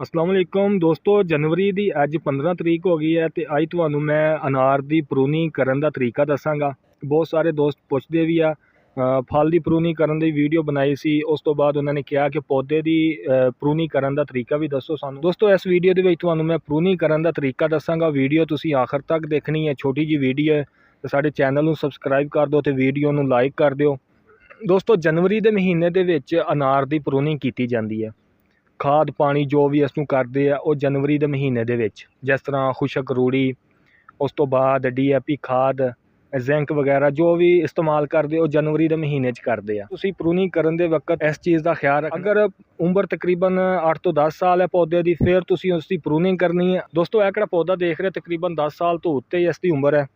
अस्सलाम वालेकुम दोस्तों, जनवरी ਦੀ ਅੱਜ 15 ਤਰੀਕ ਹੋ ਗਈ ਹੈ ਤੇ ਅੱਜ ਤੁਹਾਨੂੰ ਮੈਂ ਅਨਾਰ ਦੀ ਪ੍ਰੂਨਿੰਗ ਕਰਨ ਦਾ ਤਰੀਕਾ ਦੱਸਾਂਗਾ। ਬਹੁਤ ਸਾਰੇ ਦੋਸਤ ਪੁੱਛਦੇ ਵੀ ਆ ਫਲ ਦੀ ਪ੍ਰੂਨਿੰਗ ਕਰਨ ਦੀ ਵੀਡੀਓ ਬਣਾਈ ਸੀ। ਉਸ ਤੋਂ ਬਾਅਦ ਉਹਨਾਂ ਨੇ ਕਿਹਾ ਕਿ ਪੌਦੇ ਦੀ ਪ੍ਰੂਨਿੰਗ ਕਰਨ ਦਾ ਤਰੀਕਾ ਵੀ ਦੱਸੋ ਸਾਨੂੰ। ਦੋਸਤੋ, ਇਸ ਵੀਡੀਓ ਦੇ ਵਿੱਚ ਤੁਹਾਨੂੰ ਮੈਂ ਪ੍ਰੂਨਿੰਗ ਕਰਨ ਦਾ ਤਰੀਕਾ ਦੱਸਾਂਗਾ। ਵੀਡੀਓ ਤੁਸੀਂ ਆਖਰ ਤੱਕ ਦੇਖਣੀ ਹੈ, ਛੋਟੀ ਜੀ ਵੀਡੀਓ ਹੈ ਤੇ ਸਾਡੇ ਚੈਨਲ ਨੂੰ ਸਬਸਕ੍ਰਾਈਬ ਕਰ ਦਿਓ ਤੇ ਵੀਡੀਓ ਨੂੰ ਲਾਈਕ ਕਰ ਦਿਓ। ਦੋਸਤੋ, ਜਨਵਰੀ ਦੇ ਮਹੀਨੇ ਦੇ ਵਿੱਚ ਅਨਾਰ ਦੀ ਪ੍ਰੂਨਿੰਗ ਕੀਤੀ ਜਾਂਦੀ ਹੈ। ਖਾਦ ਪਾਣੀ ਜੋ ਵੀ ਇਸ ਨੂੰ ਕਰਦੇ ਆ ਉਹ ਜਨਵਰੀ ਦੇ ਮਹੀਨੇ ਦੇ ਵਿੱਚ, ਜਿਸ ਤਰ੍ਹਾਂ ਖੁਸ਼ਕ ਰੂੜੀ, ਉਸ ਤੋਂ ਬਾਅਦ DAP ਖਾਦ, ਜ਼ਿੰਕ ਵਗੈਰਾ ਜੋ ਵੀ ਇਸਤੇਮਾਲ ਕਰਦੇ ਉਹ ਜਨਵਰੀ ਦੇ ਮਹੀਨੇ 'ਚ ਕਰਦੇ ਆ। ਤੁਸੀਂ ਪ੍ਰੂਨਿੰਗ ਕਰਨ ਦੇ ਵਕਤ ਇਸ ਚੀਜ਼ ਦਾ ਖਿਆਲ ਰੱਖਣਾ। ਅਗਰ ਉਮਰ ਤਕਰੀਬਨ 8 ਤੋਂ 10 ਸਾਲ ਹੈ ਪੌਦੇ ਦੀ, ਫਿਰ ਤੁਸੀਂ ਉਸ ਦੀ ਪ੍ਰੂਨਿੰਗ ਕਰਨੀ ਹੈ। ਦੋਸਤੋ, ਇਹ ਕਿਹੜਾ ਪੌਦਾ ਦੇਖ ਰਹੇ ਤਕਰੀਬਨ 10 ਸਾਲ ਤੋਂ ਉੱਤੇ ਹੀ ਇਸ ਦੀ ਉਮਰ ਹੈ।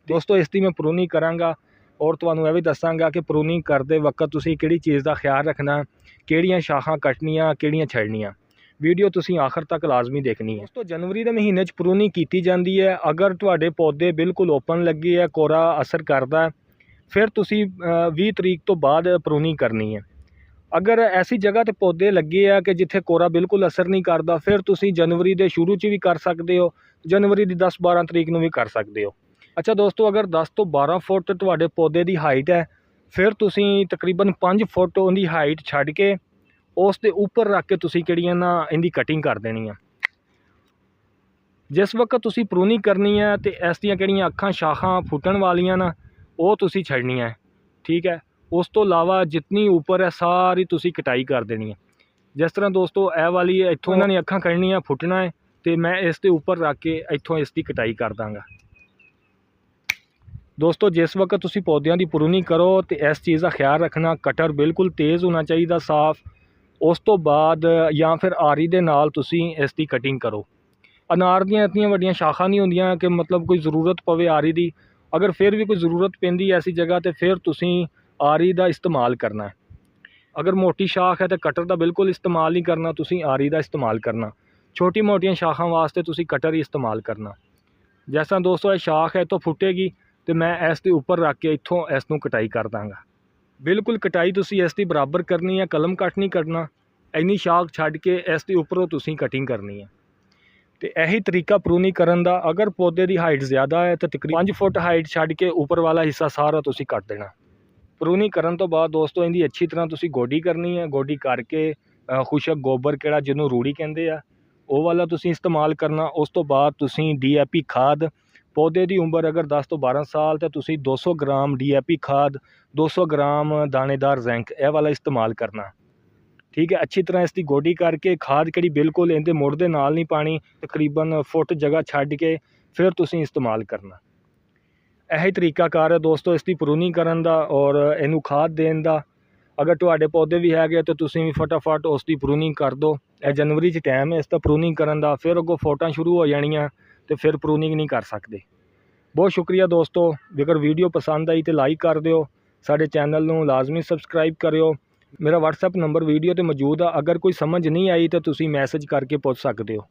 ਦੋਸਤੋ, ਇਸ ਦੀ ਮੈਂ ਪ੍ਰੂਨਿੰਗ ਕਰਾਂਗਾ ਔਰ ਤੁਹਾਨੂੰ ਇਹ ਵੀ ਦੱਸਾਂਗਾ ਕਿ ਪ੍ਰੂਨਿੰਗ ਕਰਦੇ ਵਕਤ ਤੁਸੀਂ ਕਿਹੜੀ ਚੀਜ਼ ਦਾ ਖਿਆਲ ਰੱਖਣਾ, ਕਿਹੜੀਆਂ ਸ਼ਾਖਾਂ ਕੱਟਣੀਆਂ, ਕਿਹੜੀਆਂ ਛੱਡਣੀਆਂ। ਵੀਡੀਓ ਤੁਸੀਂ ਆਖਰ ਤੱਕ ਲਾਜ਼ਮੀ ਦੇਖਣੀ ਹੈ। ਦੋਸਤੋ, ਜਨਵਰੀ ਦੇ ਮਹੀਨੇ 'ਚ ਪ੍ਰੂਨਿੰਗ ਕੀਤੀ ਜਾਂਦੀ ਹੈ। ਅਗਰ ਤੁਹਾਡੇ ਪੌਦੇ ਬਿਲਕੁਲ ਓਪਨ ਲੱਗੇ ਹੈ, ਕੋਰਾ ਅਸਰ ਕਰਦਾ, ਫਿਰ ਤੁਸੀਂ 20 ਤਰੀਕ ਤੋਂ ਬਾਅਦ ਪ੍ਰੂਨਿੰਗ ਕਰਨੀ ਹੈ। ਅਗਰ ਐਸੀ ਜਗ੍ਹਾ 'ਤੇ ਪੌਦੇ ਲੱਗੇ ਆ ਕਿ ਜਿੱਥੇ ਕੋਰਾ ਬਿਲਕੁਲ ਅਸਰ ਨਹੀਂ ਕਰਦਾ, ਫਿਰ ਤੁਸੀਂ ਜਨਵਰੀ ਦੇ ਸ਼ੁਰੂ 'ਚ ਵੀ ਕਰ ਸਕਦੇ ਹੋ, ਜਨਵਰੀ ਦੀ 10-12 ਤਰੀਕ ਨੂੰ ਵੀ ਕਰ ਸਕਦੇ ਹੋ। ਅੱਛਾ ਦੋਸਤੋ, ਅਗਰ 10 ਤੋਂ 12 ਫੁੱਟ ਤੁਹਾਡੇ ਪੌਦੇ ਦੀ ਹਾਈਟ ਹੈ, ਫਿਰ ਤੁਸੀਂ ਤਕਰੀਬਨ 5 ਫੁੱਟ ਉਹਦੀ ਹਾਈਟ ਛੱਡ ਕੇ ਉਸ ਦੇ ਉੱਪਰ ਰੱਖ ਕੇ ਤੁਸੀਂ ਕਿਹੜੀਆਂ ਨਾ ਇਹਦੀ ਕਟਿੰਗ ਕਰ ਦੇਣੀ ਆ। ਜਿਸ ਵਕਤ ਤੁਸੀਂ ਪ੍ਰੂਨਿੰਗ ਕਰਨੀ ਹੈ ਤੇ ਇਸ ਦੀਆਂ ਕਿਹੜੀਆਂ ਅੱਖਾਂ ਸ਼ਾਖਾਂ ਫੁੱਟਣ ਵਾਲੀਆਂ ਨਾ ਉਹ ਤੁਸੀਂ ਛੱਡਣੀਆਂ ਹੈ, ਠੀਕ ਹੈ। ਉਸ ਤੋਂ ਇਲਾਵਾ ਜਿਤਨੀ ਉੱਪਰ ਹੈ ਸਾਰੀ ਤੁਸੀਂ ਕਟਾਈ ਕਰ ਦੇਣੀ ਹੈ। ਜਿਸ ਤਰ੍ਹਾਂ ਦੋਸਤੋ ਇਹ ਵਾਲੀ ਇੱਥੋਂ ਇਹਨਾਂ ਨੇ ਅੱਖਾਂ ਕੱਢਣੀਆਂ, ਫੁੱਟਣਾ ਹੈ ਤੇ ਮੈਂ ਇਸ ਦੇ ਉੱਪਰ ਰੱਖ ਕੇ ਇੱਥੋਂ ਇਸ ਦੀ ਕਟਾਈ ਕਰ ਦਾਂਗਾ। ਦੋਸਤੋ, ਜਿਸ ਵਕਤ ਤੁਸੀਂ ਪੌਦਿਆਂ ਦੀ ਪ੍ਰੂਨਿੰਗ ਕਰੋ ਤੇ ਇਸ ਚੀਜ਼ ਦਾ ਖਿਆਲ ਰੱਖਣਾ, ਕਟਰ ਬਿਲਕੁਲ ਤੇਜ਼ ਹੋਣਾ ਚਾਹੀਦਾ, ਸਾਫ਼। ਉਸ ਤੋਂ ਬਾਅਦ ਜਾਂ ਫਿਰ ਆਰੀ ਦੇ ਨਾਲ ਤੁਸੀਂ ਇਸ ਦੀ ਕਟਿੰਗ ਕਰੋ। ਅਨਾਰ ਦੀਆਂ ਇਤਨੀਆਂ ਵੱਡੀਆਂ ਸ਼ਾਖਾਂ ਨਹੀਂ ਹੁੰਦੀਆਂ ਕਿ ਮਤਲਬ ਕੋਈ ਜ਼ਰੂਰਤ ਪਵੇ ਆਰੀ ਦੀ। ਅਗਰ ਫਿਰ ਵੀ ਕੋਈ ਜ਼ਰੂਰਤ ਪੈਂਦੀ ਐਸੀ ਜਗ੍ਹਾ 'ਤੇ ਫਿਰ ਤੁਸੀਂ ਆਰੀ ਦਾ ਇਸਤੇਮਾਲ ਕਰਨਾ ਹੈ। ਅਗਰ ਮੋਟੀ ਸ਼ਾਖ ਹੈ ਤਾਂ ਕਟਰ ਦਾ ਬਿਲਕੁਲ ਇਸਤੇਮਾਲ ਨਹੀਂ ਕਰਨਾ, ਤੁਸੀਂ ਆਰੀ ਦਾ ਇਸਤੇਮਾਲ ਕਰਨਾ। ਛੋਟੀ ਮੋਟੀਆਂ ਸ਼ਾਖਾਂ ਵਾਸਤੇ ਤੁਸੀਂ ਕਟਰ ਹੀ ਇਸਤੇਮਾਲ ਕਰਨਾ। ਜਿਸ ਤਰ੍ਹਾਂ ਦੋਸਤੋ ਇਹ ਸ਼ਾਖ ਹੈ ਇੱਥੋਂ ਫੁੱਟੇਗੀ ਤੇ ਮੈਂ ਇਸ ਦੇ ਉੱਪਰ ਰੱਖ ਕੇ ਇੱਥੋਂ ਇਸ ਨੂੰ ਕਟਾਈ ਕਰ ਦਾਂਗਾ। ਬਿਲਕੁਲ ਕਟਾਈ ਤੁਸੀਂ ਇਸ ਦੀ ਬਰਾਬਰ ਕਰਨੀ ਹੈ, ਕਲਮ ਕੱਟ ਨਹੀਂ ਕਰਨਾ। ਇੰਨੀ ਸ਼ਾਖ ਛੱਡ ਕੇ ਇਸ ਦੇ ਉੱਪਰੋਂ ਤੁਸੀਂ ਕਟਿੰਗ ਕਰਨੀ ਹੈ। ਤੇ ਇਹੀ ਤਰੀਕਾ ਪ੍ਰੂਨਿੰਗ ਕਰਨ ਦਾ। ਅਗਰ ਪੌਦੇ ਦੀ ਹਾਈਟ ਜ਼ਿਆਦਾ ਹੈ ਤਾਂ ਤਕਰੀਬਨ 5 ਫੁੱਟ ਹਾਈਟ ਛੱਡ ਕੇ ਉੱਪਰ ਵਾਲਾ ਹਿੱਸਾ ਸਾਰਾ ਤੁਸੀਂ ਕੱਟ ਦੇਣਾ। ਪ੍ਰੂਨਿੰਗ ਕਰਨ ਤੋਂ ਬਾਅਦ ਦੋਸਤੋ ਇਹਦੀ ਅੱਛੀ ਤਰ੍ਹਾਂ ਤੁਸੀਂ ਗੋਡੀ ਕਰਨੀ ਹੈ। ਗੋਡੀ ਕਰਕੇ ਖੁਸ਼ਕ ਗੋਬਰ ਕਿਹੜਾ ਜਿਹਨੂੰ ਰੂੜੀ ਕਹਿੰਦੇ ਆ ਉਹ ਵਾਲਾ ਤੁਸੀਂ ਇਸਤੇਮਾਲ ਕਰਨਾ। ਉਸ ਤੋਂ ਬਾਅਦ ਤੁਸੀਂ DAP ਖਾਦ, ਪੌਦੇ ਦੀ ਉਮਰ ਅਗਰ 10 ਤੋਂ 12 ਸਾਲ ਤਾਂ ਤੁਸੀਂ 200 ਗ੍ਰਾਮ DAP ਖਾਦ, 200 ਗ੍ਰਾਮ ਦਾਣੇਦਾਰ ਜ਼ਿੰਕ ਇਹ ਵਾਲਾ ਇਸਤੇਮਾਲ ਕਰਨਾ, ਠੀਕ ਹੈ। ਅੱਛੀ ਤਰ੍ਹਾਂ ਇਸ ਦੀ ਗੋਡੀ ਕਰਕੇ ਖਾਦ ਕਿਹੜੀ ਬਿਲਕੁਲ ਇਹਦੇ ਮੁੱਢ ਦੇ ਨਾਲ ਨਹੀਂ ਪਾਣੀ, ਤਕਰੀਬਨ ਫੁੱਟ ਜਗ੍ਹਾ ਛੱਡ ਕੇ ਫਿਰ ਤੁਸੀਂ ਇਸਤੇਮਾਲ ਕਰਨਾ। ਇਹੀ ਤਰੀਕਾਕਾਰ ਹੈ ਦੋਸਤੋ ਇਸ ਦੀ ਪ੍ਰੂਨਿੰਗ ਕਰਨ ਦਾ ਔਰ ਇਹਨੂੰ ਖਾਦ ਦੇਣ ਦਾ। ਅਗਰ ਤੁਹਾਡੇ ਪੌਦੇ ਵੀ ਹੈਗੇ ਤਾਂ ਤੁਸੀਂ ਵੀ ਫਟਾਫਟ ਉਸ ਦੀ ਪ੍ਰੂਨਿੰਗ ਕਰ ਦਿਓ। ਇਹ ਜਨਵਰੀ 'ਚ ਟਾਈਮ ਹੈ ਇਸ ਦਾ ਪ੍ਰੂਨਿੰਗ ਕਰਨ ਦਾ, ਫਿਰ ਅੱਗੋਂ ਫੋਟਾਂ ਸ਼ੁਰੂ ਹੋ ਜਾਣੀਆਂ ਤੇ ਫਿਰ ਪ੍ਰੂਨਿੰਗ ਨਹੀਂ ਕਰ ਸਕਦੇ। ਬਹੁਤ ਸ਼ੁਕਰੀਆ ਦੋਸਤੋ। ਜੇਕਰ ਵੀਡੀਓ ਪਸੰਦ ਆਈ ਤਾਂ ਲਾਈਕ ਕਰ ਦਿਓ, ਸਾਡੇ ਚੈਨਲ ਨੂੰ ਲਾਜ਼ਮੀ ਸਬਸਕ੍ਰਾਈਬ ਕਰਿਓ। ਮੇਰਾ WhatsApp ਨੰਬਰ ਵੀਡੀਓ 'ਤੇ ਮੌਜੂਦ ਆ। ਅਗਰ ਕੋਈ ਸਮਝ ਨਹੀਂ ਆਈ ਤਾਂ ਤੁਸੀਂ ਮੈਸੇਜ ਕਰਕੇ ਪੁੱਛ ਸਕਦੇ ਹੋ।